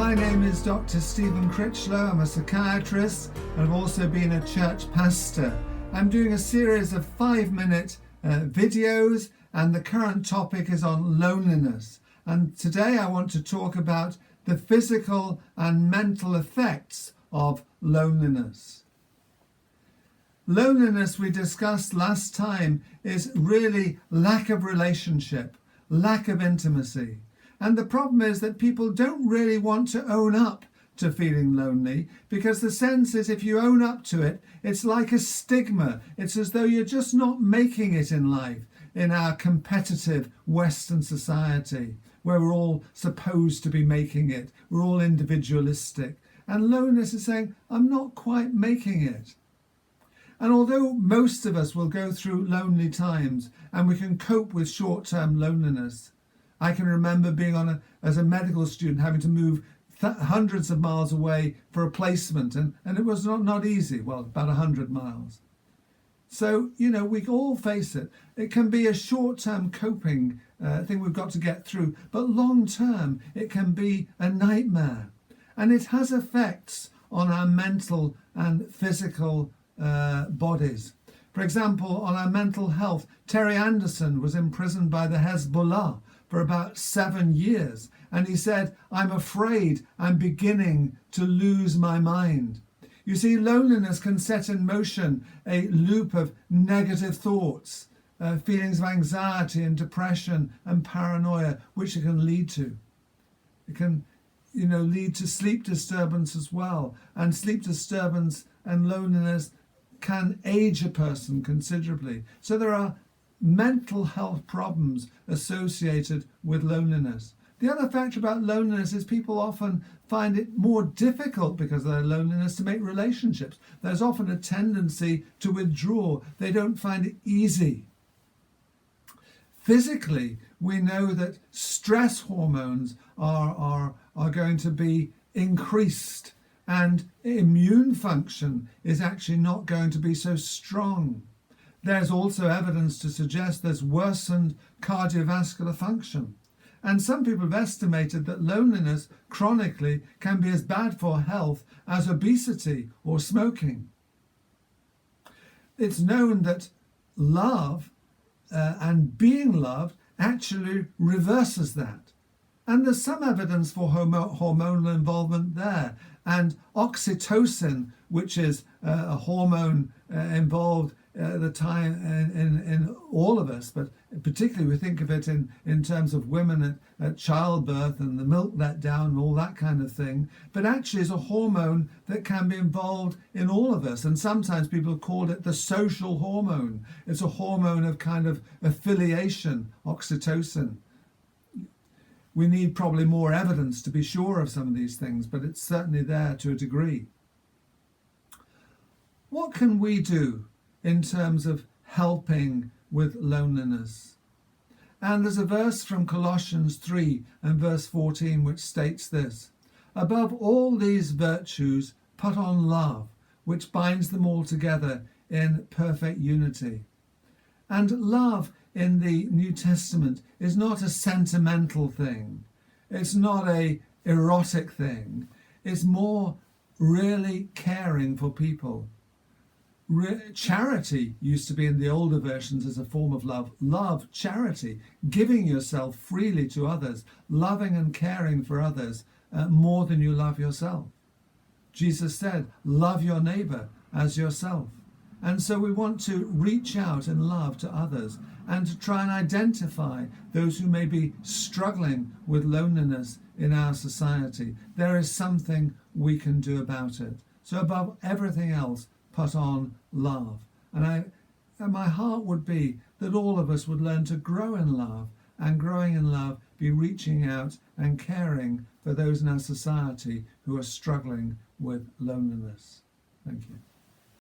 My name is Dr. Stephen Critchlow. I'm a psychiatrist and I've also been a church pastor. I'm doing a series of 5-minute videos, and the current topic is on loneliness. And today I want to talk about the physical and mental effects of loneliness. Loneliness, we discussed last time, is really lack of relationship, lack of intimacy. And the problem is that people don't really want to own up to feeling lonely, because the sense is if you own up to it, it's like a stigma. It's as though you're just not making it in life in our competitive Western society, where we're all supposed to be making it. We're all individualistic. And loneliness is saying, I'm not quite making it. And although most of us will go through lonely times and we can cope with short-term loneliness, I can remember being as a medical student, having to move hundreds of miles away for a placement, and it was not easy, well, about 100 miles. So, we all face it. It can be a short-term coping thing we've got to get through, but long-term, it can be a nightmare. And it has effects on our mental and physical bodies. For example, on our mental health, Terry Anderson was imprisoned by the Hezbollah for about 7 years. And he said, I'm afraid I'm beginning to lose my mind. You see, loneliness can set in motion a loop of negative thoughts, feelings of anxiety and depression and paranoia, which it can lead to. It can, lead to sleep disturbance as well. And sleep disturbance and loneliness can age a person considerably. So there are mental health problems associated with loneliness. The other factor about loneliness is people often find it more difficult because of their loneliness to make relationships. There's often a tendency to withdraw. They don't find it easy. Physically, we know that stress hormones are going to be increased, and immune function is actually not going to be so strong. There's also evidence to suggest there's worsened cardiovascular function. And some people have estimated that loneliness chronically can be as bad for health as obesity or smoking. It's known that love and being loved actually reverses that. And there's some evidence for hormonal involvement there. And oxytocin, which is a hormone involved at the time in all of us, but particularly we think of it in terms of women at childbirth and the milk letdown and all that kind of thing, but actually is a hormone that can be involved in all of us. And sometimes people call it the social hormone. It's a hormone of kind of affiliation, oxytocin. We need probably more evidence to be sure of some of these things, but it's certainly there to a degree. What can we do in terms of helping with loneliness? And there's a verse from Colossians 3 and verse 14 which states this: above all these virtues put on love, which binds them all together in perfect unity. And love in the New Testament is not a sentimental thing. It's not a erotic thing. It's more really caring for people. Charity used to be in the older versions as a form of love. Love, charity, giving yourself freely to others, loving and caring for others more than you love yourself. Jesus said, love your neighbor as yourself. And so we want to reach out in love to others and to try and identify those who may be struggling with loneliness in our society. There is something we can do about it. So above everything else, put on love. And my heart would be that all of us would learn to grow in love, and growing in love, be reaching out and caring for those in our society who are struggling with loneliness. Thank you.